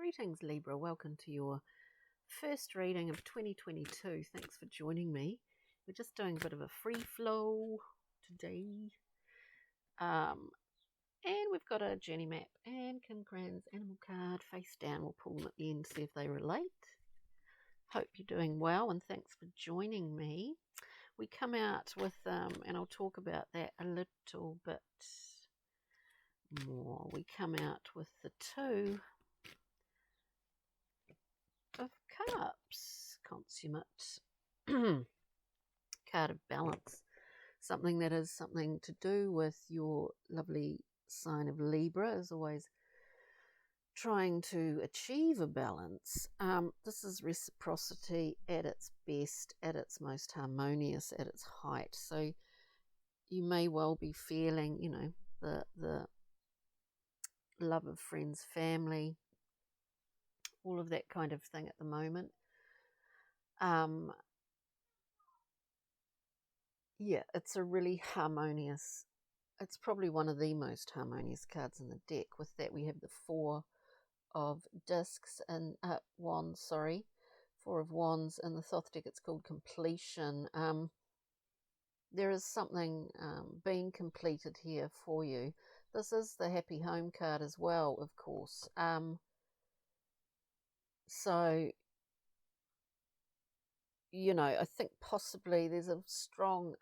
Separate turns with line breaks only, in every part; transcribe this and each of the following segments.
Greetings Libra, welcome to your first reading of 2022. Thanks for joining me. We're just doing a bit of a free flow today. And we've got a journey map and Kim Cran's animal card face down. We'll pull them at the end, see if they relate. Hope you're doing well and thanks for joining me. We come out with, and I'll talk about that a little bit more. We come out with the Two of Cups, consummate card of balance, something that is something to do with your lovely sign of Libra is always trying to achieve a balance. This is reciprocity at its best, at its most harmonious, at its height. So you may well be feeling, you know, the love of friends, family, all of that kind of thing at the moment. Yeah, it's a really harmonious, it's probably one of the most harmonious cards in the deck. With that we have the Four of Discs and Wands, Four of Wands. In the Thoth deck it's called completion. There is something being completed here for you. This is the Happy Home card as well, of course. So, you know, I think possibly there's a strong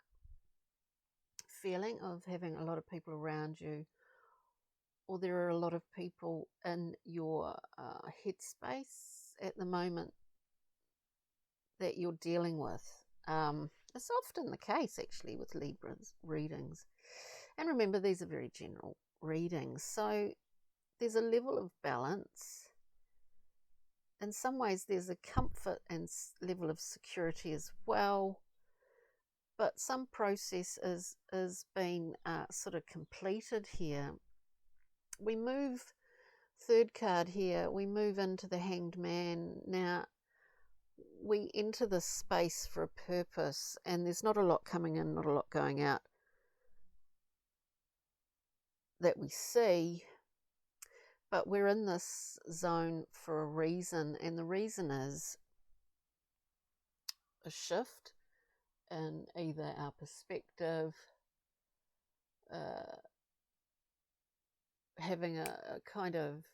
feeling of having a lot of people around you, or there are a lot of people in your headspace at the moment that you're dealing with. It's often the case actually with Libra's readings. And remember, these are very general readings. So there's a level of balance. In some ways there's a comfort and level of security as well. But some process is being sort of completed here. We move, third card here, we move into the Hanged Man. Now, we enter this space for a purpose, and there's not a lot coming in, not a lot going out that we see, but we're in this zone for a reason, and the reason is a shift in either our perspective, having a kind of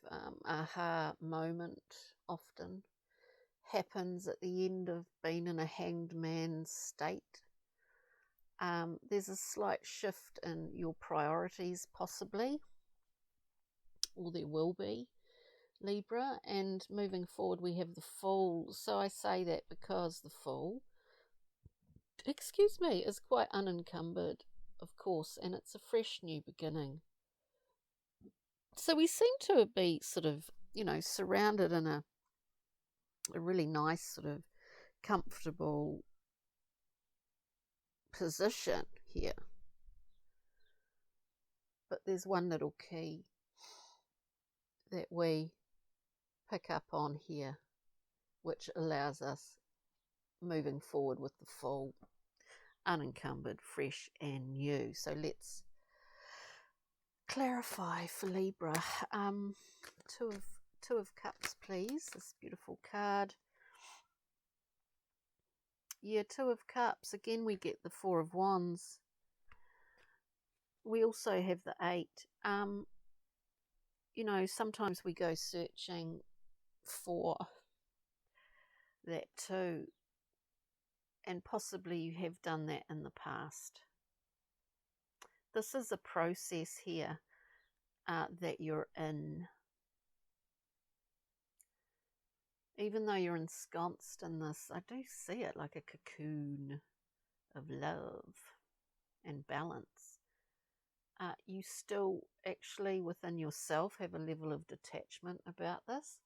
aha moment often happens at the end of being in a hanged man's state. There's a slight shift in your priorities possibly, or there will be, Libra. And moving forward we have the Fool. So I say that because the Fool, excuse me, is quite unencumbered, of course, and it's a fresh new beginning. So we seem to be sort of, you know, surrounded in a really nice sort of comfortable position here. But there's one little key that we pick up on here, which allows us moving forward with the Fool, unencumbered, fresh and new. So let's clarify for Libra. Two of Cups, please. This beautiful card. Yeah, Two of Cups. Again, we get the Four of Wands. We also have the Eight. You know, sometimes we go searching for that too, and possibly you have done that in the past. This is a process here that you're in. Even though you're ensconced in this, I do see it like a cocoon of love and balance. You still actually within yourself have a level of detachment about this,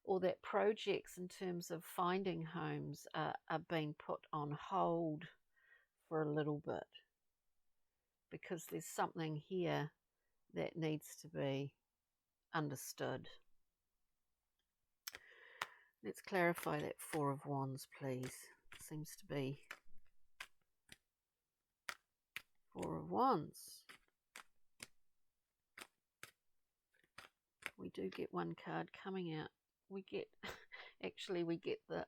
or that projects in terms of finding homes are being put on hold for a little bit, because there's something here that needs to be understood. Let's clarify that Four of Wands, please. Seems to be Four of Wands. We do get one card coming out. We get, actually, we get the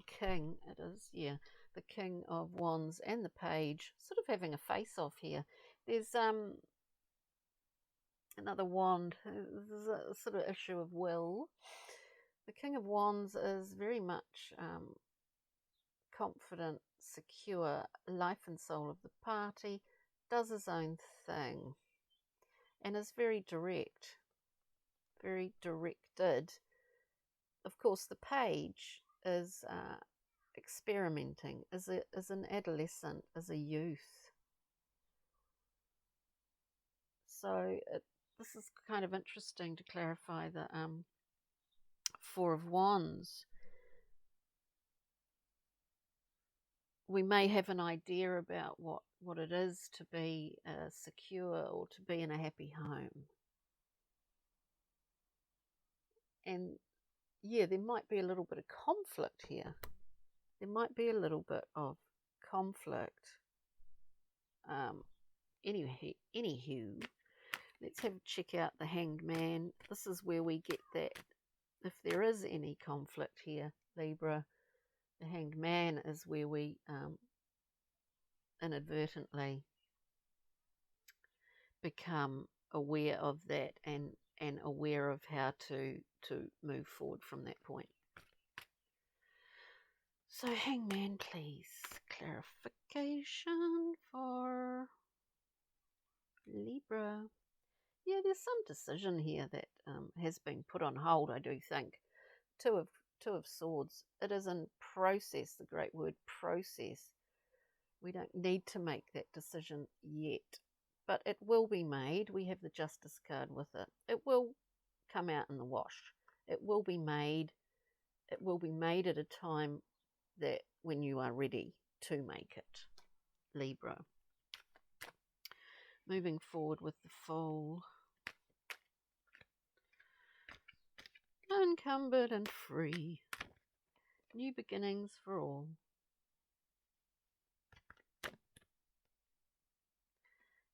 King. It is, yeah, the King of Wands and the Page, sort of having a face-off here. There's another wand. There's a sort of issue of will. The King of Wands is very much confident, secure, life and soul of the party, does his own thing, and is very direct, very directed. Of course, the Page is experimenting, is an adolescent, is a youth. So this is kind of interesting to clarify the Four of Wands. We may have an idea about what it is to be secure or to be in a happy home. And yeah, there might be a little bit of conflict here. There might be a little bit of conflict. Anywho, let's check out the Hanged Man. This is where we get that, if there is any conflict here, Libra, the Hanged Man is where we inadvertently become aware of that and aware of how to move forward from that point. So Hangman, please, clarification for Libra. Yeah, there's some decision here that has been put on hold, I do think. Two of Swords. It is in process, the great word process. We don't need to make that decision yet, but it will be made. We have the Justice card with it. It will come out in the wash. It will be made. It will be made at a time that when you are ready to make it, Libra. Moving forward with the Fool. Unencumbered and free. New beginnings for all.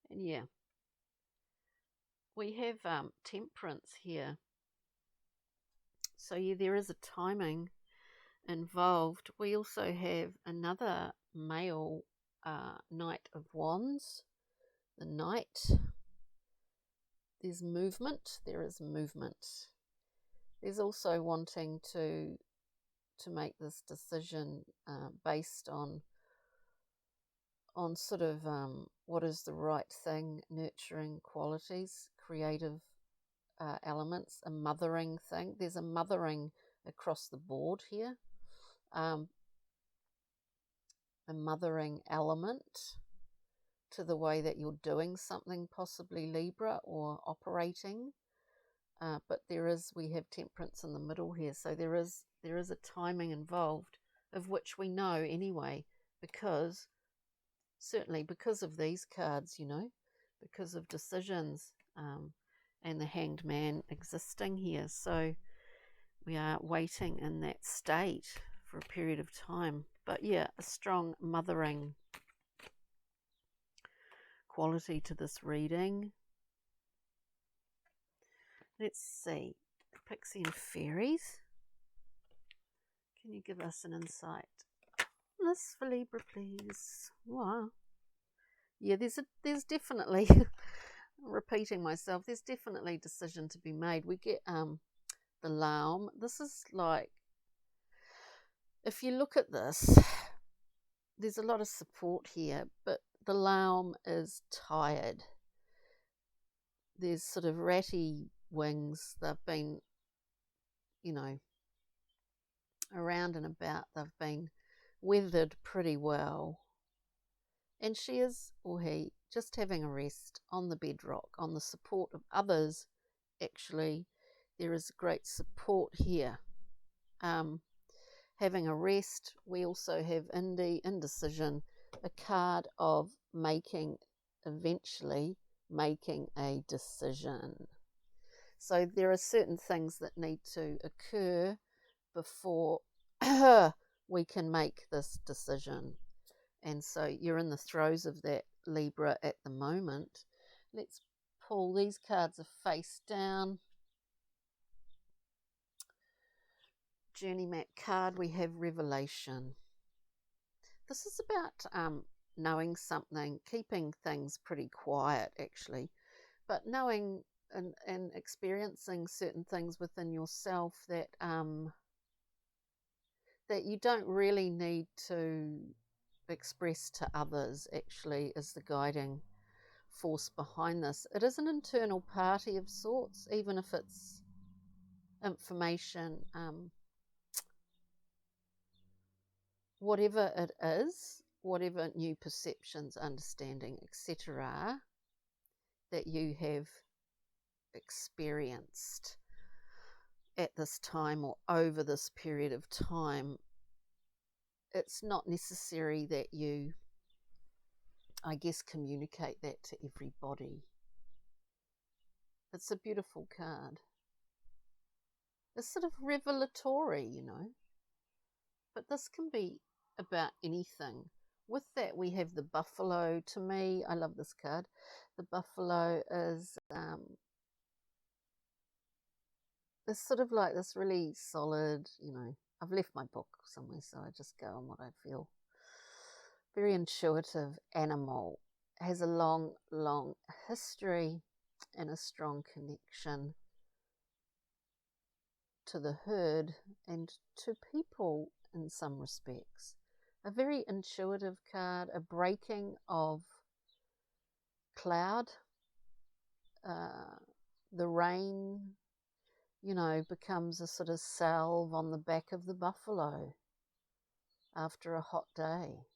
And yeah, we have Temperance here. So yeah, there is a timing involved. We also have another male Knight of Wands, the Knight. There's movement. There is movement. There's also wanting to make this decision based on sort of what is the right thing, nurturing qualities, creative elements, a mothering thing. There's a mothering across the board here, a mothering element to the way that you're doing something, possibly Libra, or operating. But we have Temperance in the middle here, so there is a timing involved, of which we know anyway, certainly because of these cards, because of decisions and the Hanged Man existing here. So we are waiting in that state for a period of time. But yeah, a strong mothering quality to this reading. Let's see. Pixie and Fairies. Can you give us an insight? This for Libra, please. Wow. Yeah, there's definitely, repeating myself, there's definitely a decision to be made. We get the Laum. This is like, if you look at this, there's a lot of support here, but the Laum is tired. There's sort of ratty wings. They've been, around and about. They've been weathered pretty well. And she is, or he, just having a rest on the bedrock, on the support of others. Actually, there is great support here. Having a rest. We also have indecision, a card of eventually making a decision. So there are certain things that need to occur before we can make this decision. And so you're in the throes of that, Libra, at the moment. Let's pull, these cards are face down. Journey map card, we have revelation. This is about knowing something, keeping things pretty quiet actually, but knowing and experiencing certain things within yourself that that you don't really need to express to others, actually, is the guiding force behind this. It is an internal party of sorts, even if it's information, whatever it is, whatever new perceptions, understanding, etc., that you have experienced at this time or over this period of time. It's not necessary that you, I guess, communicate that to everybody. It's a beautiful card. It's sort of revelatory, you know. But this can be about anything. With that, we have the buffalo. To me, I love this card. The buffalo is it's sort of like this really solid, you know, I've left my book somewhere, so I just go on what I feel. Very intuitive animal, has a long, long history and a strong connection to the herd and to people in some respects. A very intuitive card, a breaking of cloud. The rain, you know, becomes a sort of salve on the back of the buffalo after a hot day.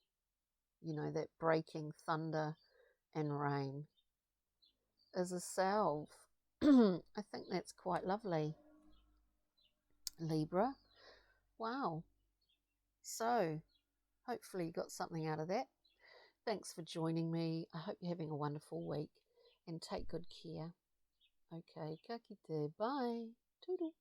You know, that breaking thunder and rain is a salve. I think that's quite lovely. Libra. Wow. So, hopefully you got something out of that. Thanks for joining me. I hope you're having a wonderful week and take good care. Okay, ka kite. Bye. Toodle.